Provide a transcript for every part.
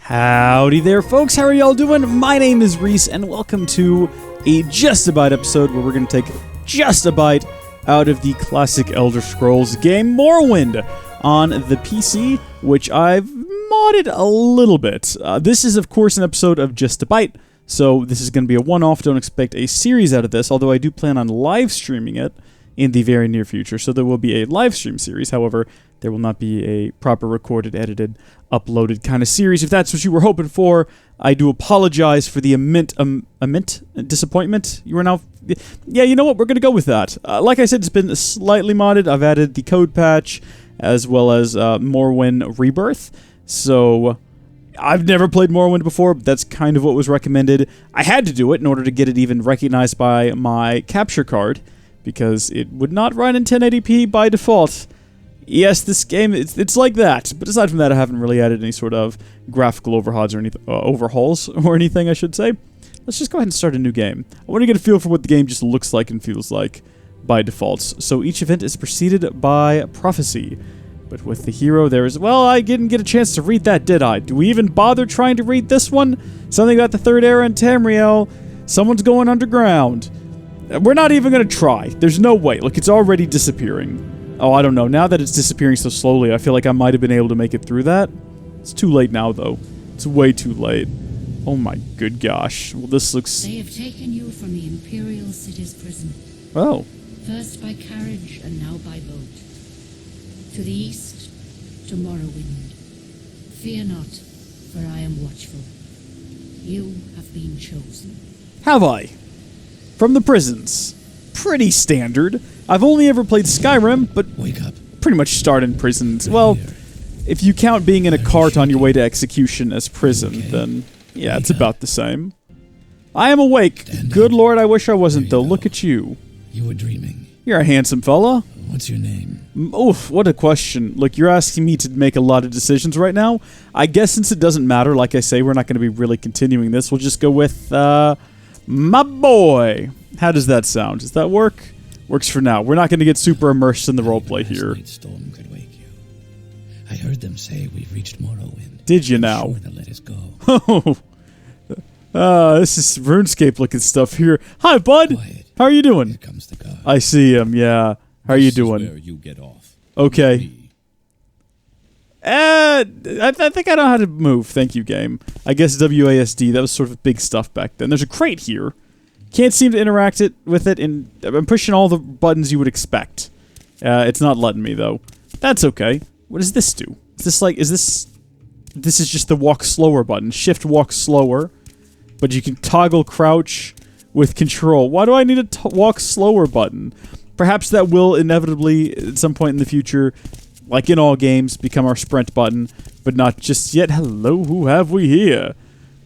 Howdy there, folks. How are y'all doing? My name is Rees, and welcome to a Just a Byte episode where we're going to take just a byte out of the classic Elder Scrolls game Morrowind on the PC, which I've modded a little bit. This is, of course, an episode of Just a Byte, so this is going to be a one-off. Don't expect a series out of this, although I do plan on live streaming it in the very near future, so there will be a live stream series. However, there will not be a proper recorded, edited, uploaded kind of series. If that's what you were hoping for, I do apologize for the immense disappointment. You are now... Yeah, you know what? We're going to go with that. Like I said, it's been slightly modded. I've added the code patch, as well as Morrowind Rebirth. So, I've never played Morrowind before, but that's kind of what was recommended. I had to do it in order to get it even recognized by my capture card, because it would not run in 1080p by default. Yes, this game, it's like that. But aside from that, I haven't really added any sort of graphical overhauls or anything, I should say. Let's just go ahead and start a new game. I want to get a feel for what the game just looks like and feels like by default. So each event is preceded by prophecy. But with the hero, there is... Well, I didn't get a chance to read that, did I? Do we even bother trying to read this one? Something about the Third Era in Tamriel. Someone's going underground. We're not even going to try. There's no way. Look, it's already disappearing. Oh, I don't know. Now that it's disappearing so slowly, I feel like I might have been able to make it through that. It's too late now, though. It's way too late. Oh my good gosh. Well, this looks... They have taken you from the Imperial City's prison. Oh. First by carriage and now by boat. To the east, to Morrowind. Fear not, for I am watchful. You have been chosen. Have I? From the prisons. Pretty standard. I've only ever played Skyrim, but wake up. Pretty much start in prisons. Well, if you count being in a cart on your way to execution as prison, then yeah, it's about the same. I am awake. Good Lord, I wish I wasn't, though. Look at you. You were dreaming. You're a handsome fella. What's your name? Oof, what a question. Look, you're asking me to make a lot of decisions right now. I guess since it doesn't matter, like I say, we're not going to be really continuing this. We'll just go with, my boy. How does that sound? Does that work? Works for now. We're not going to get super immersed in the roleplay here. Storm could wake you. I heard them say we've reached Morrowind. Did you now? Sure they'll let us go. This is RuneScape-looking stuff here. Hi, bud. Quiet. How are you doing? Here comes the guard. I see him. Yeah. How are you doing? Where you get off. Okay. I think I know how to move. Thank you, game. I guess WASD. That was sort of big stuff back then. There's a crate here. Can't seem to interact with it, and I'm pushing all the buttons you would expect. It's not letting me, though. That's okay. What does this do? Is this like, this is just the walk slower button. Shift walk slower. But you can toggle crouch with control. Why do I need a walk slower button? Perhaps that will inevitably, at some point in the future, like in all games, become our sprint button. But not just yet. Hello, who have we here?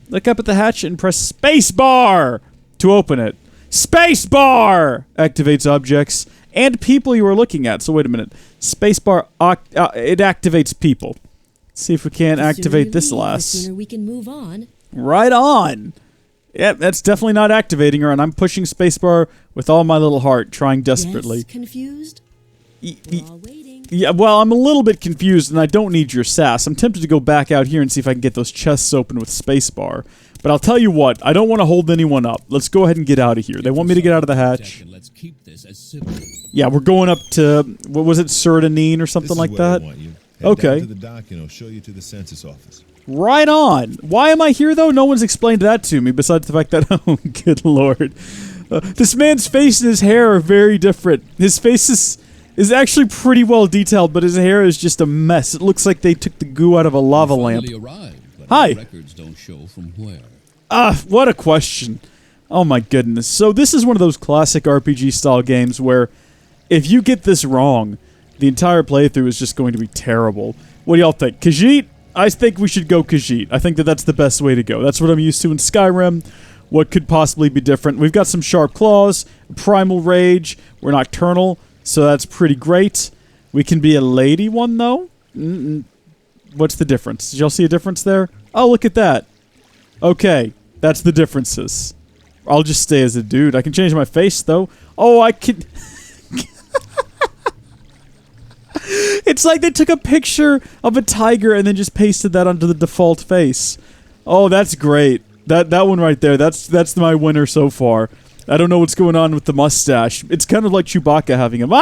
Look up at the hatch and press spacebar to open it. Spacebar activates objects and people you are looking at. So wait a minute. Spacebar, it activates people. Let's see if we can activate this last. The sooner we can move on. Right on. Yep, that's definitely not activating her, and I'm pushing spacebar with all my little heart, trying desperately. Yes, confused? We're all waiting. Yeah, well, I'm a little bit confused, and I don't need your sass. I'm tempted to go back out here and see if I can get those chests open with spacebar. But I'll tell you what, I don't want to hold anyone up. Let's go ahead and get out of here. They want me to get out of the hatch. Let's keep this as simple. Yeah, we're going up to, what was it, Serdanine or something like that? Okay. Down to the dock and I'll show you to the census office. Right on. Why am I here, though? No one's explained that to me, besides the fact that, oh, good lord. This man's face and his hair are very different. His face is actually pretty well detailed, but his hair is just a mess. It looks like they took the goo out of a lava lamp. Hi. Records don't show from where. What a question. Oh my goodness. So this is one of those classic RPG-style games where if you get this wrong, the entire playthrough is just going to be terrible. What do y'all think? Khajiit? I think we should go Khajiit. I think that that's the best way to go. That's what I'm used to in Skyrim. What could possibly be different? We've got some sharp claws, primal rage, we're nocturnal, so that's pretty great. We can be a lady one, though? What's the difference? Did y'all see a difference there? Oh, look at that. Okay, that's the differences. I'll just stay as a dude. I can change my face, though. Oh, I can... It's like they took a picture of a tiger and then just pasted that onto the default face. Oh, that's great. That one right there, that's my winner so far. I don't know what's going on with the mustache. It's kind of like Chewbacca having him.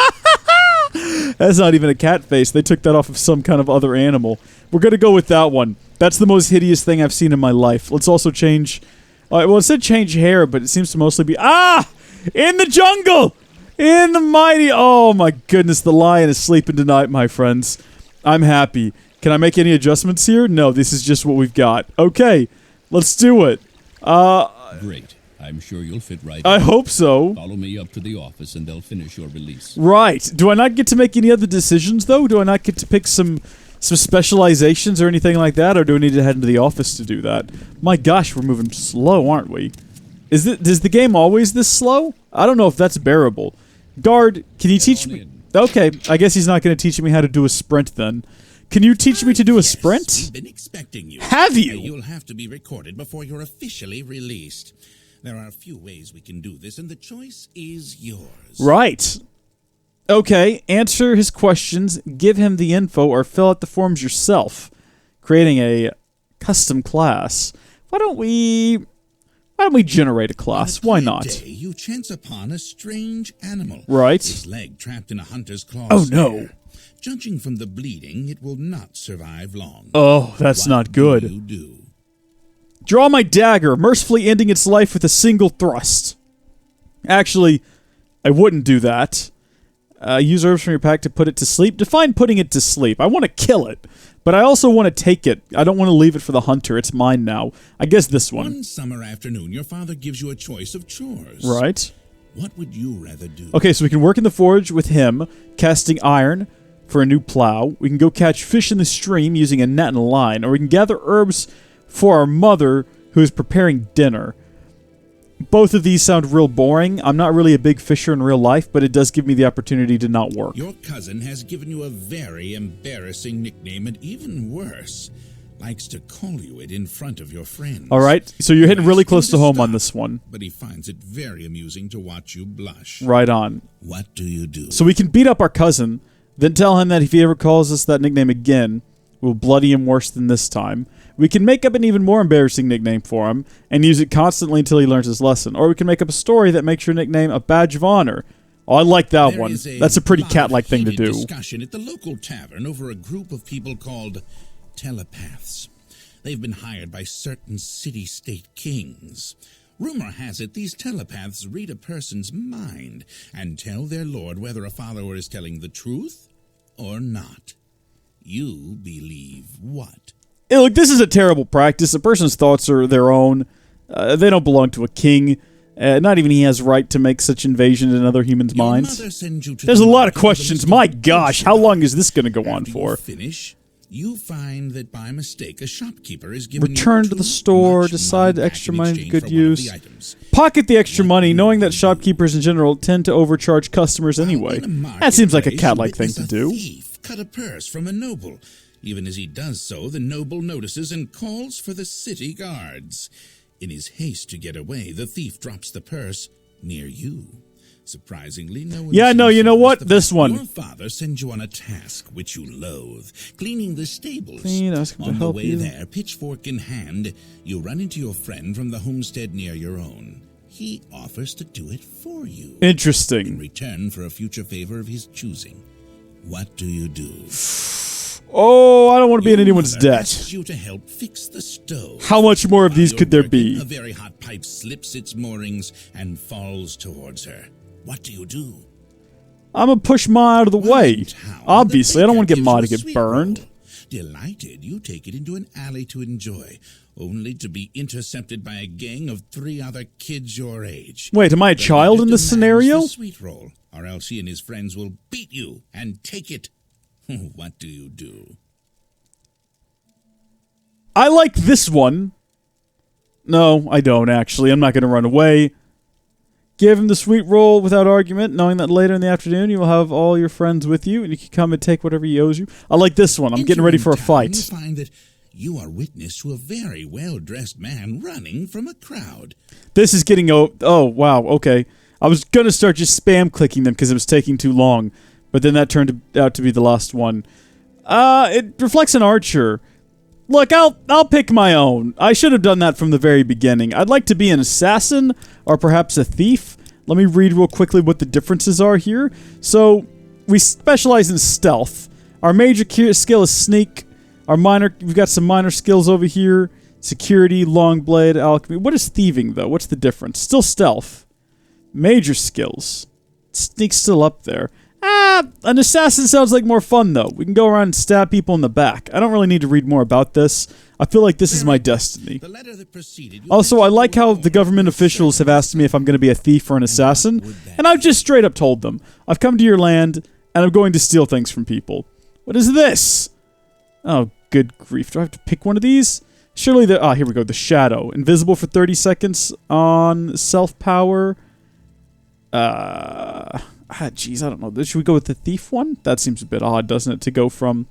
That's not even a cat face. They took that off of some kind of other animal. We're going to go with that one. That's the most hideous thing I've seen in my life. Let's also change... well, it said change hair, but it seems to mostly be... In the jungle! In the mighty... Oh my goodness, the lion is sleeping tonight, my friends. I'm happy. Can I make any adjustments here? No, this is just what we've got. Okay, let's do it. Great. I'm sure you'll fit right I in. hope so. Follow me up to the office and they'll finish your release. Right. Do I not get to make any other decisions, though? Do I not get to pick some specializations or anything like that? Or do I need to head into the office to do that? My gosh, we're moving slow, aren't we? Is the game always this slow? I don't know if that's bearable. Guard, can you teach me... Okay, I guess he's not going to teach me how to do a sprint then. Can you teach me to do a sprint? We've been expecting you. Have you? You'll have to be recorded before you're officially released. There are a few ways we can do this, and the choice is yours. Right. Okay, answer his questions, give him the info, or fill out the forms yourself, creating a custom class. Why don't we generate a class? Why not? Day, you chance upon a strange animal. Right. Its leg trapped in a hunter's claw. Oh, no. Judging from the bleeding, it will not survive long. Oh, that's not good. What do you do? Draw my dagger, mercifully ending its life with a single thrust. Actually, I wouldn't do that. Use herbs from your pack to put it to sleep. Define putting it to sleep. I want to kill it, but I also want to take it. I don't want to leave it for the hunter. It's mine now. I guess this one. One summer afternoon, your father gives you a choice of chores. Right. What would you rather do? Okay, so we can work in the forge with him, casting iron for a new plow. We can go catch fish in the stream using a net and a line, or we can gather herbs for our mother, who is preparing dinner. Both of these sound real boring. I'm not really a big fisher in real life, but it does give me the opportunity to not work. Your cousin has given you a very embarrassing nickname, and even worse, likes to call you it in front of your friends. All right, so you're hitting You really ask him close to home stop, on this one. But he finds it very amusing to watch you blush. Right on. What do you do? So we can beat up our cousin, then tell him that if he ever calls us that nickname again, we'll bloody him worse than this time. We can make up an even more embarrassing nickname for him and use it constantly until he learns his lesson. Or we can make up a story that makes your nickname a badge of honor. Oh, I like that There one. is That's a pretty lot of cat-like thing to heated do. Discussion at the local tavern over a group of people called telepaths. They've been hired by certain city-state kings. Rumor has it these telepaths read a person's mind and tell their lord whether a follower is telling the truth or not. You believe what? Hey, look, this is a terrible practice. A person's thoughts are their own. They don't belong to a king. Not even he has right to make such invasion in other humans' Your minds. mother sends you to There's the a lot of market with questions. list My of gosh, how long is this going to go on After for? you finish, you find that by mistake a shopkeeper is giving Return you to the too store, much decide money extra back in money exchange good for one of use. the items. Pocket the extra What money, do knowing you that shopkeepers in general tend to overcharge customers anyway. In a That seems like a marketplace, cat-like you thing to witness do. a thief cut a purse from a noble. Even as he does so, the noble notices and calls for the city guards. In his haste to get away, the thief drops the purse near you. Surprisingly, no one Yeah, no, seems you to know notice what? the This fact one. Your father sends you on a task which you loathe, cleaning the stables. Clean, ask him to on the help way you. there, pitchfork in hand, you run into your friend from the homestead near your own. He offers to do it for you. In Interesting. return for a future favor of his choosing. What do you do? Oh, I don't want to be in Your anyone's mother debt. asks you to help fix the stove. How much more of While these you're could there working, be? A very hot pipe slips its moorings and falls towards her. What do you do? I'm going to push Ma out of the Well, way. in town, Obviously, the I don't want to baker get Ma to gives you a get sweet burned. roll. Delighted, you take it into an alley to enjoy, only to be intercepted by a gang of 3 other kids your age. Wait, am I a The child leader in this demands scenario? the sweet roll, or else he and his friends will beat you and take it. What do you do? I like this one. No, I don't, actually. I'm not going to run away. Give him the sweet roll without argument, knowing that later in the afternoon you will have all your friends with you, and you can come and take whatever he owes you. I like this one. I'm getting ready for a Entering fight. town, you find that you are witness to a very well-dressed man running from a crowd. This is getting... Oh, wow, okay. I was going to start just spam clicking them because it was taking too long. But then that turned out to be the last one. It reflects an archer. Look, I'll pick my own. I should have done that from the very beginning. I'd like to be an assassin, or perhaps a thief. Let me read real quickly what the differences are here. So, we specialize in stealth. Our major skill is sneak. We've got some minor skills over here. Security, long blade, alchemy. What is thieving, though? What's the difference? Still stealth. Major skills. Sneak's still up there. An assassin sounds like more fun, though. We can go around and stab people in the back. I don't really need to read more about this. I feel like this is my destiny. Also, I like how the government officials have asked me if I'm going to be a thief or an assassin, and I've just straight up told them, I've come to your land, and I'm going to steal things from people. What is this? Oh, good grief. Do I have to pick one of these? Surely here we go. The shadow. Invisible for 30 seconds on self-power. Jeez, I don't know. Should we go with the thief one? That seems a bit odd, doesn't it? To go from...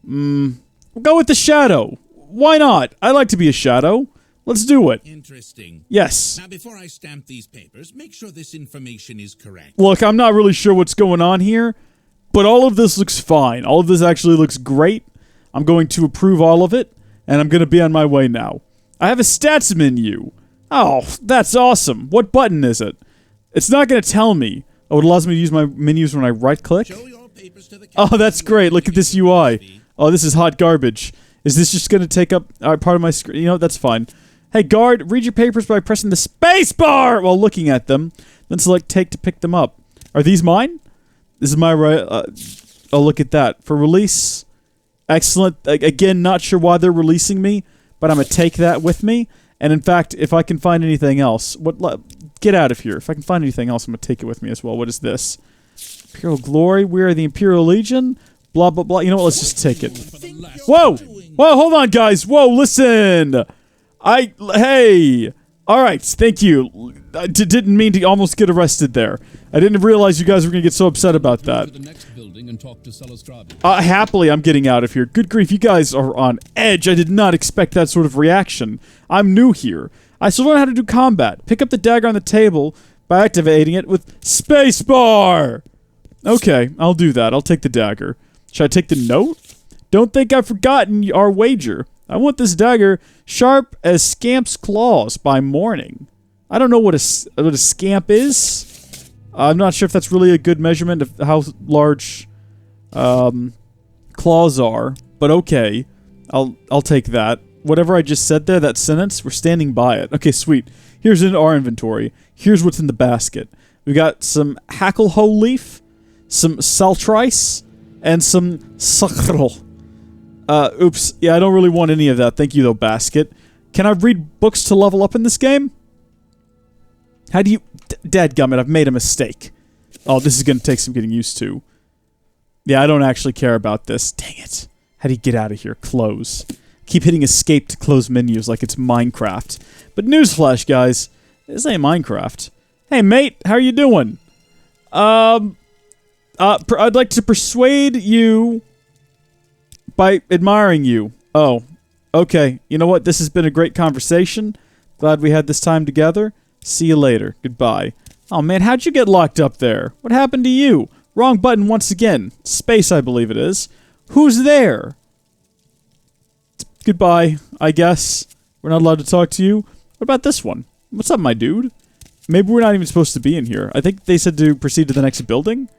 we'll go with the shadow. Why not? I like to be a shadow. Let's do it. Interesting. Yes. Now, before I stamp these papers, make sure this information is correct. Look, I'm not really sure what's going on here, but all of this looks fine. All of this actually looks great. I'm going to approve all of it, and I'm going to be on my way now. I have a stats menu. Oh, that's awesome. What button is it? It's not going to tell me. Oh, it allows me to use my menus when I right-click? Oh, that's great. Look at this UI. Oh, this is hot garbage. Is this just going to take up part of my screen? You know, that's fine. Hey, guard, read your papers by pressing the space bar while looking at them. Then select take to pick them up. Are these mine? This is my right... oh, look at that. For release... Excellent. Again, not sure why they're releasing me, but I'm going to take that with me. And in fact, if I can find anything else... Get out of here. If I can find anything else, I'm going to take it with me as well. What is this? Imperial Glory. We are the Imperial Legion. Blah, blah, blah. You know what? Let's just take it. Whoa! Whoa, hold on, guys. Whoa, listen! Hey! Alright, thank you. I didn't mean to almost get arrested there. I didn't realize you guys were going to get so upset about that. Happily, I'm getting out of here. Good grief, you guys are on edge. I did not expect that sort of reaction. I'm new here. I still don't know how to do combat. Pick up the dagger on the table by activating it with spacebar! Okay, I'll do that. I'll take the dagger. Should I take the note? Don't think I've forgotten our wager. I want this dagger sharp as Scamp's claws by morning. I don't know what a scamp is. I'm not sure if that's really a good measurement of how large claws are, but okay. I'll take that. Whatever I just said there, that sentence, we're standing by it. Okay, sweet. Here's in our inventory. Here's what's in the basket. We got some hacklehoe leaf, some saltrice, and some sakrel. Oops. Yeah, I don't really want any of that. Thank you, though, basket. Can I read books to level up in this game? How do you... Dadgummit, I've made a mistake. Oh, this is going to take some getting used to. Yeah, I don't actually care about this. Dang it. How do you get out of here? Close. Keep hitting escape to close menus like it's Minecraft. But newsflash, guys. This ain't Minecraft. Hey, mate. How are you doing? I'd like to persuade you... by admiring you. Oh, okay. You know what? This has been a great conversation. Glad we had this time together. See you later. Goodbye. Oh, man, how'd you get locked up there? What happened to you? Wrong button once again. Space, I believe it is. Who's there? Goodbye, I guess. We're not allowed to talk to you. What about this one? What's up, my dude? Maybe we're not even supposed to be in here. I think they said to proceed to the next building.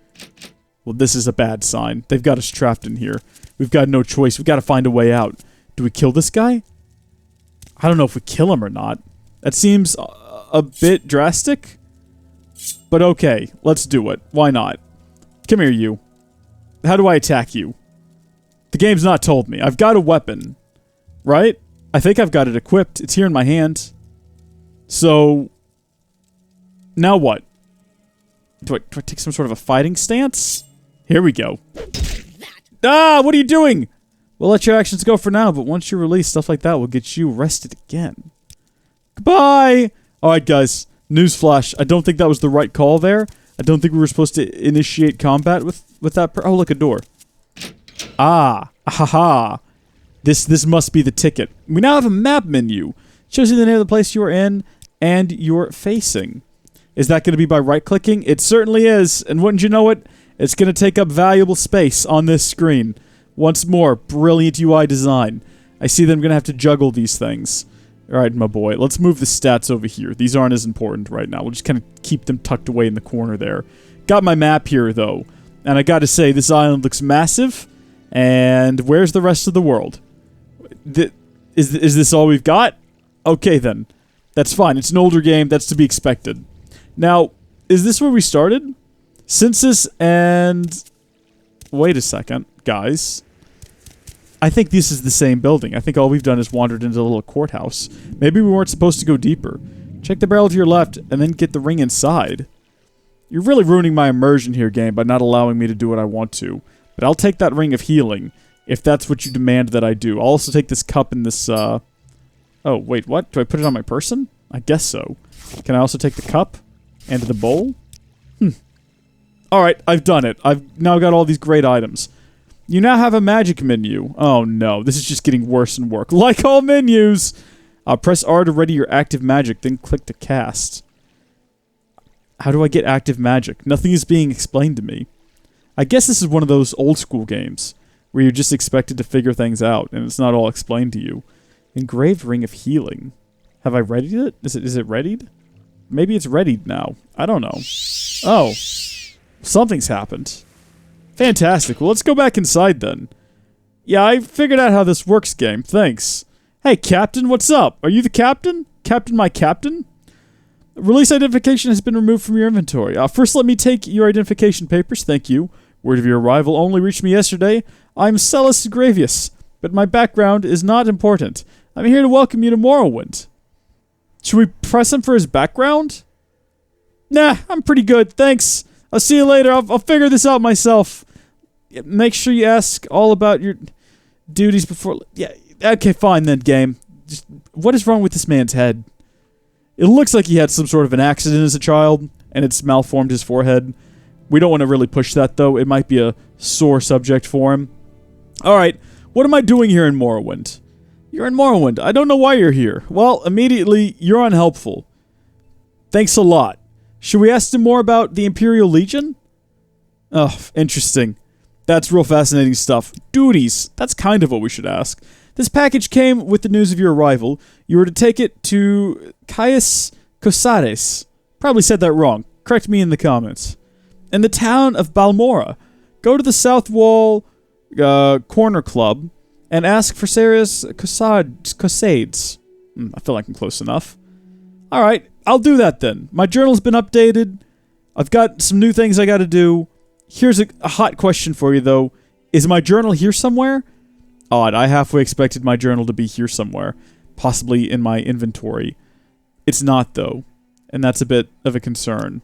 Well, this is a bad sign. They've got us trapped in here. We've got no choice. We've got to find a way out. Do we kill this guy? I don't know if we kill him or not. That seems a bit drastic. But okay, let's do it. Why not? Come here, you. How do I attack you? The game's not told me. I've got a weapon. Right? I think I've got it equipped. It's here in my hand. So... now what? Do I take some sort of a fighting stance? Here we go. Ah, what are you doing? We'll let your actions go for now, but once you're released, stuff like that will get you arrested again. Goodbye! Alright, guys. Newsflash. I don't think that was the right call there. I don't think we were supposed to initiate combat with that oh, look, a door. Ah. Ahaha. This must be the ticket. We now have a map menu. It shows you the name of the place you are in and you're facing. Is that going to be by right-clicking? It certainly is. And wouldn't you know it, It's going to take up valuable space on this screen. Once more, brilliant UI design. I see that I'm going to have to juggle these things. Alright, my boy, let's move the stats over here. These aren't as important right now. We'll just kind of keep them tucked away in the corner there. Got my map here, though. And I gotta say, this island looks massive. And where's the rest of the world? Is this all we've got? Okay, then. That's fine. It's an older game. That's to be expected. Now, is this where we started? Census and... Wait a second, guys. I think this is the same building. I think all we've done is wandered into the little courthouse. Maybe we weren't supposed to go deeper. Check the barrel to your left, and then get the ring inside. You're really ruining my immersion here, game, by not allowing me to do what I want to. But I'll take that ring of healing, if that's what you demand that I do. I'll also take this cup and this, Oh, wait, what? Do I put it on my person? I guess so. Can I also take the cup? And the bowl? Alright, I've done it. I've now got all these great items. You now have a magic menu. Oh no, this is just getting worse and worse. Like all menus! Press R to ready your active magic, then click to cast. How do I get active magic? Nothing is being explained to me. I guess this is one of those old school games, where you're just expected to figure things out, and it's not all explained to you. Engraved Ring of Healing. Have I readied it? Is it readied? Maybe it's readied now. I don't know. Oh. Something's happened. Fantastic. Well, let's go back inside then. Yeah, I figured out how this works, game. Thanks. Hey, Captain, what's up? Are you the captain? Captain, my captain? Release identification has been removed from your inventory. First, let me take your identification papers. Thank you. Word of your arrival only reached me yesterday. I'm Celis Gravius, but my background is not important. I'm here to welcome you to Morrowind. Should we press him for his background? Nah, I'm pretty good. Thanks. I'll see you later. I'll figure this out myself. Make sure you ask all about your duties before... Yeah, okay, fine then, game. Just, what is wrong with this man's head? It looks like he had some sort of an accident as a child, and it's malformed his forehead. We don't want to really push that, though. It might be a sore subject for him. Alright, what am I doing here in Morrowind? You're in Morrowind. I don't know why you're here. Well, immediately, you're unhelpful. Thanks a lot. Should we ask him more about the Imperial Legion? Oh, interesting. That's real fascinating stuff. Duties. That's kind of what we should ask. This package came with the news of your arrival. You were to take it to Caius Cosares. Probably said that wrong. Correct me in the comments. In the town of Balmora, go to the South Wall Corner Club and ask for Sarah's Cosades. I feel like I'm close enough. Alright, I'll do that then. My journal's been updated. I've got some new things I gotta do. Here's a hot question for you, though. Is my journal here somewhere? Odd, I halfway expected my journal to be here somewhere. Possibly in my inventory. It's not, though. And that's a bit of a concern.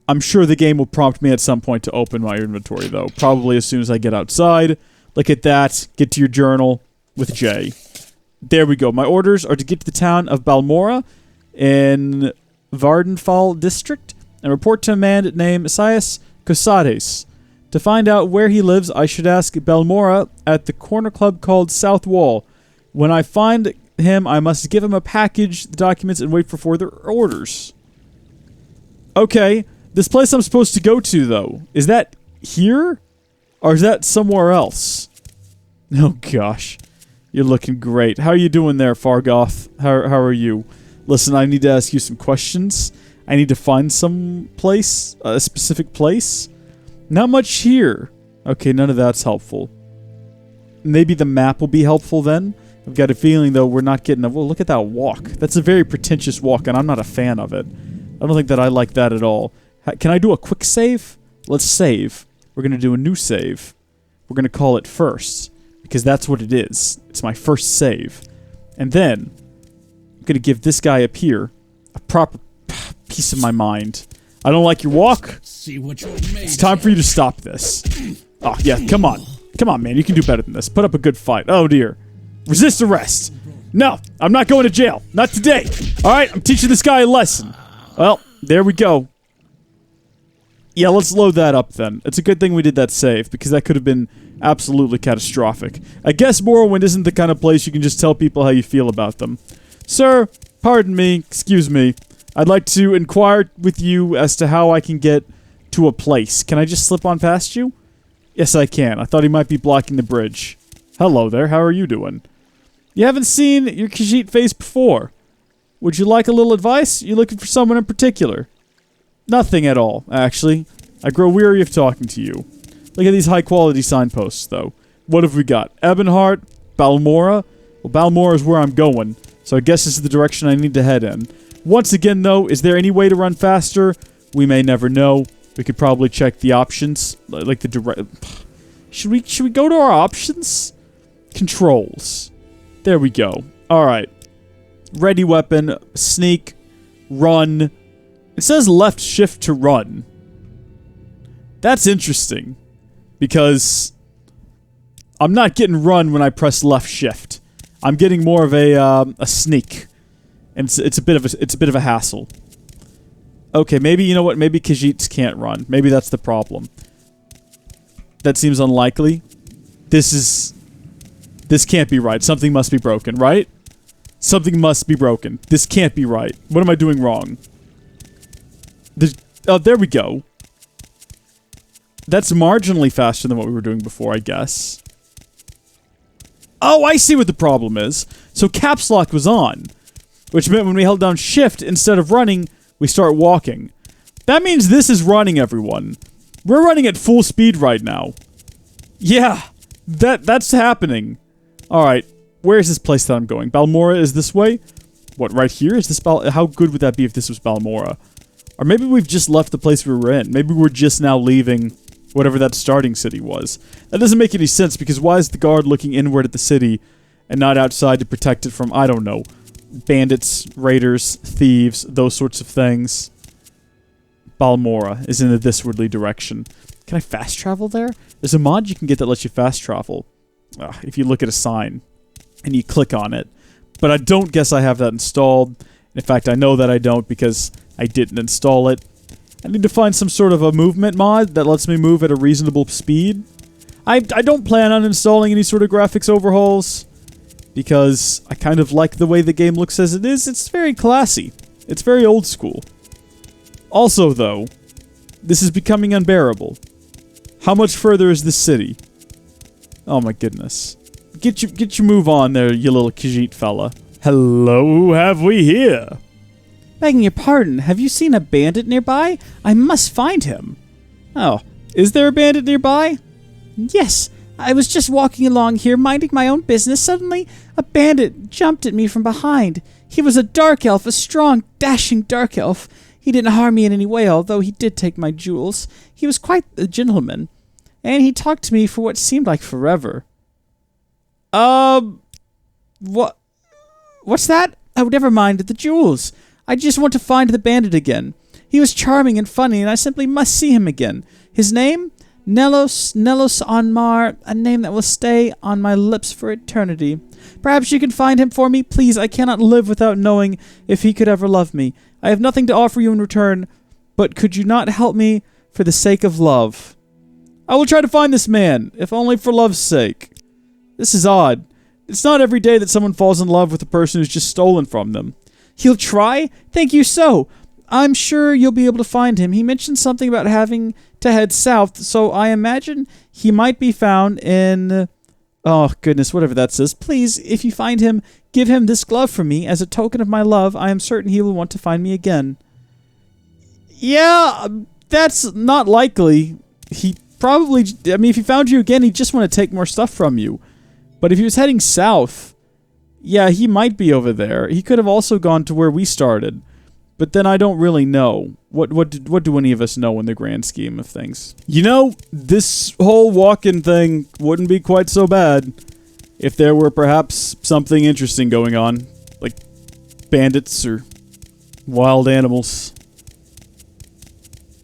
I'm sure the game will prompt me at some point to open my inventory, though. Probably as soon as I get outside. Look at that. Get to your journal with J. There we go. My orders are to get to the town of Balmora in Vardenfall district and report to a man named Caius Cosades. To find out where he lives, I should ask Balmora at the corner club called South Wall. When I find him, I must give him a package, the documents, and wait for further orders. Okay, this place I'm supposed to go to, though, is that here? Or is that somewhere else? Oh gosh, you're looking great. How are you doing there, Fargoth? How are you? Listen, I need to ask you some questions. I need to find some place, a specific place. Not much here. Okay, none of that's helpful. Maybe the map will be helpful then. I've got a feeling, though, we're not getting a... Well, look at that walk. That's a very pretentious walk, and I'm not a fan of it. I don't think that I like that at all. Can I do a quick save? Let's save. We're going to do a new save. We're going to call it first, because that's what it is. It's my first save. And then, I'm going to give this guy up here a proper piece of my mind. I don't like your walk. See what you're made. It's time for you to stop this. Oh, yeah, come on. Come on, man. You can do better than this. Put up a good fight. Oh, dear. Resist arrest. No, I'm not going to jail. Not today. All right, I'm teaching this guy a lesson. Well, there we go. Yeah, let's load that up then. It's a good thing we did that save, because that could have been absolutely catastrophic. I guess Morrowind isn't the kind of place you can just tell people how you feel about them. Sir, pardon me, excuse me. I'd like to inquire with you as to how I can get to a place. Can I just slip on past you? Yes, I can. I thought he might be blocking the bridge. Hello there, how are you doing? You haven't seen your Khajiit face before. Would you like a little advice? You looking for someone in particular? Nothing at all, actually. I grow weary of talking to you. Look at these high-quality signposts, though. What have we got? Ebonheart? Balmora? Well, Balmora is where I'm going, so I guess this is the direction I need to head in. Once again, though, is there any way to run faster? We may never know. We could probably check the options, like the direct... Should we go to our options? Controls. There we go. Alright. Ready weapon, sneak, run. It says left shift to run. That's interesting. Because I'm not getting run when I press left shift. I'm getting more of a sneak. And it's a bit of a hassle. Okay, maybe, you know what? Maybe Khajiits can't run. Maybe that's the problem. That seems unlikely. This can't be right. Something must be broken, right? Something must be broken. This can't be right. What am I doing wrong? Oh, there we go. That's marginally faster than what we were doing before, I guess. Oh, I see what the problem is. So caps lock was on. Which meant when we held down shift, instead of running, we start walking. That means this is running, everyone. We're running at full speed right now. Yeah, that's happening. Alright, where is this place that I'm going? Balmora is this way? What, right here? Is this how good would that be if this was Balmora? Or maybe we've just left the place we were in. Maybe we're just now leaving whatever that starting city was. That doesn't make any sense, because why is the guard looking inward at the city and not outside to protect it from, I don't know, bandits, raiders, thieves, those sorts of things? Balmora is in the thiswardly direction. Can I fast travel there? There's a mod you can get that lets you fast travel. If you look at a sign and you click on it. But I don't guess I have that installed. In fact, I know that I don't because I didn't install it. I need to find some sort of a movement mod that lets me move at a reasonable speed. I don't plan on installing any sort of graphics overhauls because I kind of like the way the game looks as it is. It's very classy. It's very old school. Also, though, this is becoming unbearable. How much further is this city? Oh my goodness. Get your move on there, you little Khajiit fella. Hello, who have we here? Begging your pardon, have you seen a bandit nearby? I must find him. Oh, is there a bandit nearby? Yes, I was just walking along here, minding my own business. Suddenly, a bandit jumped at me from behind. He was a dark elf, a strong, dashing dark elf. He didn't harm me in any way, although he did take my jewels. He was quite a gentleman, and he talked to me for what seemed like forever. What's that? Oh, never mind the jewels. I just want to find the bandit again. He was charming and funny, and I simply must see him again. His name? Nelos Anmar, a name that will stay on my lips for eternity. Perhaps you can find him for me, please. I cannot live without knowing if he could ever love me. I have nothing to offer you in return, but could you not help me for the sake of love? I will try to find this man, if only for love's sake. This is odd. It's not every day that someone falls in love with a person who's just stolen from them. He'll try? Thank you so. I'm sure you'll be able to find him. He mentioned something about having to head south, so I imagine he might be found in... Oh, goodness, whatever that says. Please, if you find him, give him this glove from me. As a token of my love, I am certain he will want to find me again. Yeah, that's not likely. He probably... I mean, if he found you again, he'd just want to take more stuff from you. But if he was heading south, yeah, he might be over there. He could have also gone to where we started. But then I don't really know. What do any of us know in the grand scheme of things? You know, this whole walk-in thing wouldn't be quite so bad if there were perhaps something interesting going on. Like bandits or wild animals.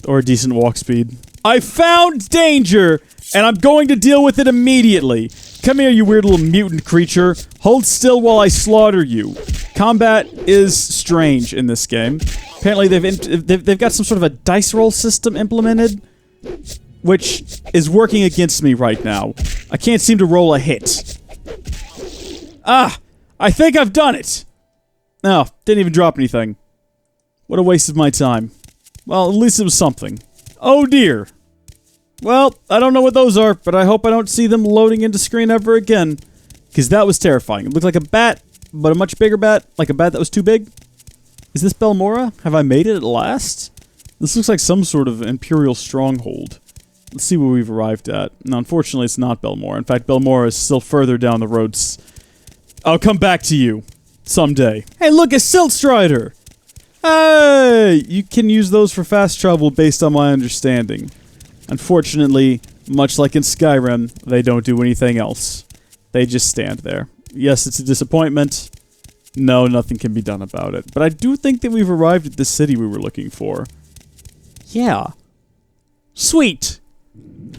Or a decent walk speed. I found danger! And I'm going to deal with it immediately. Come here, you weird little mutant creature. Hold still while I slaughter you. Combat is strange in this game. Apparently they've got some sort of a dice roll system implemented, which is working against me right now. I can't seem to roll a hit. Ah! I think I've done it! Oh, didn't even drop anything. What a waste of my time. Well, at least it was something. Oh dear. Well, I don't know what those are, but I hope I don't see them loading into screen ever again. Because that was terrifying. It looked like a bat, but a much bigger bat. Like a bat that was too big. Is this Belmora? Have I made it at last? This looks like some sort of Imperial stronghold. Let's see where we've arrived at. Now, unfortunately, it's not Belmora. In fact, Belmora is still further down the road. I'll come back to you someday. Hey, look, a Silt Strider! Hey! You can use those for fast travel based on my understanding. Unfortunately, much like in Skyrim, they don't do anything else. They just stand there. Yes, it's a disappointment. No, nothing can be done about it. But I do think that we've arrived at the city we were looking for. Yeah. Sweet!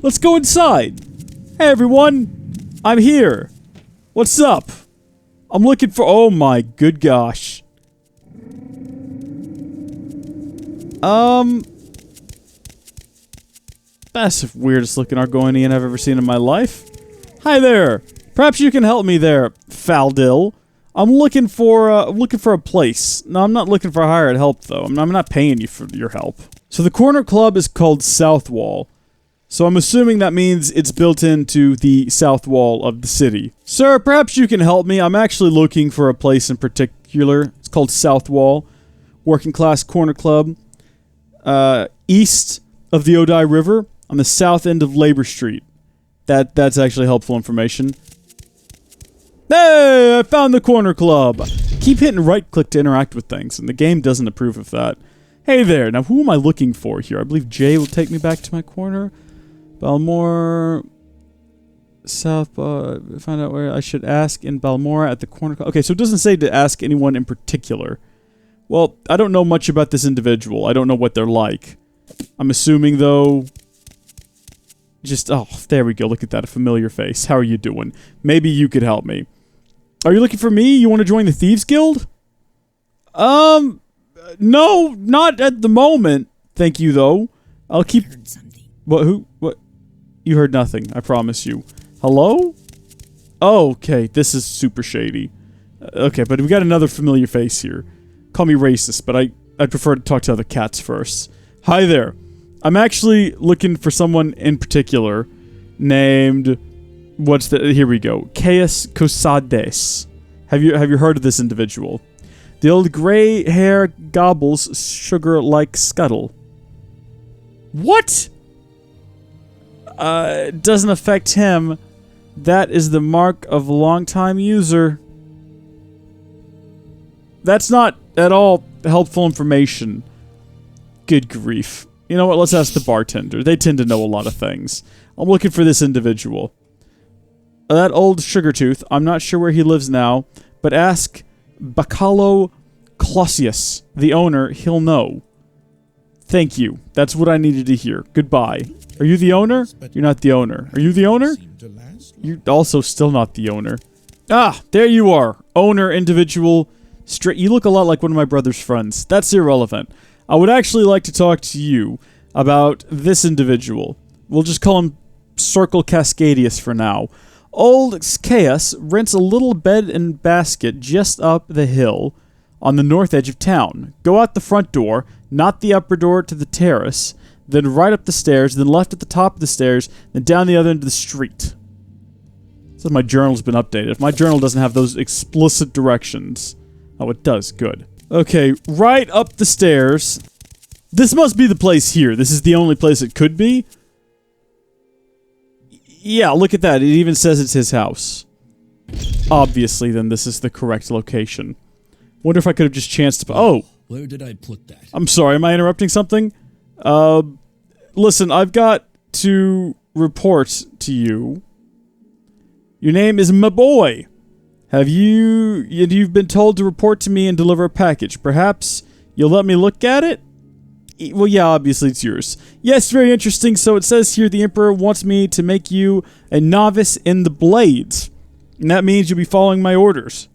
Let's go inside! Hey everyone! I'm here! What's up? I'm looking for- oh my good gosh. That's the weirdest looking Argonian I've ever seen in my life. Hi there! Perhaps you can help me there, Faldil. I'm looking for a place. No, I'm not looking for hired help, though. I'm not paying you for your help. So the corner club is called South Wall. So I'm assuming that means it's built into the south wall of the city. Sir, perhaps you can help me. I'm actually looking for a place in particular. It's called South Wall. Working class corner club. East of the Odai River. On the south end of Labor Street. That's actually helpful information. Hey, I found the corner club. Keep hitting right click to interact with things, and the game doesn't approve of that. Hey there, now who am I looking for here? I believe Jay will take me back to my corner. Balmora, South, find out where I should ask in Balmora at the corner club. Okay, so it doesn't say to ask anyone in particular. Well, I don't know much about this individual. I don't know what they're like. I'm assuming, though... oh, there we go. Look at that. A familiar face. How are you doing? Maybe you could help me. Are you looking for me? You want to join the Thieves Guild? No, not at the moment. Thank you, though. I'll keep... Heard something. What, who? What? You heard nothing. I promise you. Hello? Oh, okay. This is super shady. Okay, but we got another familiar face here. Call me racist, but I'd prefer to talk to other cats first. Hi there. I'm actually looking for someone in particular named... here we go. Caius Cosades. Have you heard of this individual? The old gray hair gobbles sugar-like scuttle. What? Doesn't affect him. That is the mark of a long-time user. That's not at all helpful information. Good grief. You know what, let's ask the bartender. They tend to know a lot of things. I'm looking for this individual. That old sugar tooth, I'm not sure where he lives now, but ask Bacalo Clausius, the owner, he'll know. Thank you. That's what I needed to hear. Goodbye. Are you the owner? You're not the owner. Are you the owner? You're also still not the owner. Ah, there you are. Owner, individual, you look a lot like one of my brother's friends. That's irrelevant. I would actually like to talk to you about this individual. We'll just call him Circle Cascadius for now. Old Caius rents a little bed and basket just up the hill on the north edge of town. Go out the front door, not the upper door to the terrace, then right up the stairs, then left at the top of the stairs, then down the other end of the street. So my journal's been updated. If my journal doesn't have those explicit directions... Oh, it does. Good. Okay, right up the stairs. This must be the place here. This is the only place it could be. Yeah, look at that. It even says it's his house. Obviously, then this is the correct location. Wonder if I could have just chanced to... Oh! Where did I put that? I'm sorry, am I interrupting something? Listen, I've got to report to you. Your name is my boy. You've been told to report to me and deliver a package. Perhaps you'll let me look at it? Well, yeah, obviously it's yours. Yes, very interesting. So it says here the Emperor wants me to make you a novice in the blades. And that means you'll be following my orders.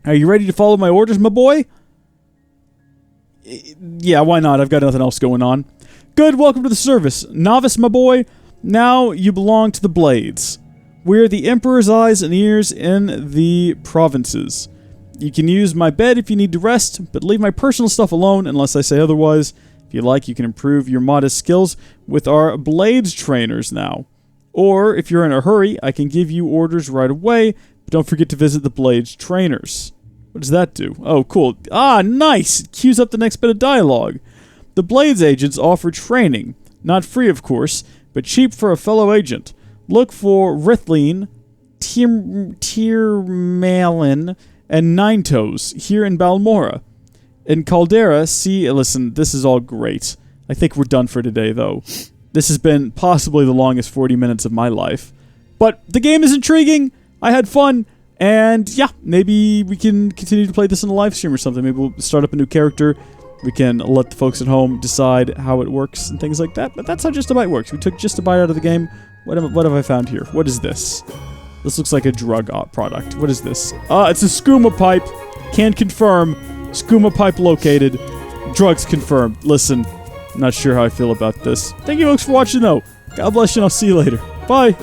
Are you ready to follow my orders, my boy? Yeah, why not? I've got nothing else going on. Good, welcome to the service. Novice, my boy. Now you belong to the blades. We're the Emperor's eyes and ears in the provinces. You can use my bed if you need to rest, but leave my personal stuff alone unless I say otherwise. If you like, you can improve your modest skills with our Blades trainers now. Or, if you're in a hurry, I can give you orders right away, but don't forget to visit the Blades trainers. What does that do? Oh, cool. Ah, nice! It cues up the next bit of dialogue. The Blades agents offer training. Not free, of course, but cheap for a fellow agent. Look for Rithleen, Tiermalin, and Ninetoes here in Balmora. In Caldera, listen, this is all great. I think we're done for today, though. This has been possibly the longest 40 minutes of my life. But the game is intriguing, I had fun, and yeah, maybe we can continue to play this in a live stream or something. Maybe we'll start up a new character. We can let the folks at home decide how it works and things like that. But that's how Just a Byte works. We took Just a Byte out of the game. What have I found here? What is this? This looks like a drug product. What is this? It's a skooma pipe. Can confirm. Skooma pipe located. Drugs confirmed. Listen, I'm not sure how I feel about this. Thank you folks for watching though. God bless you and I'll see you later. Bye.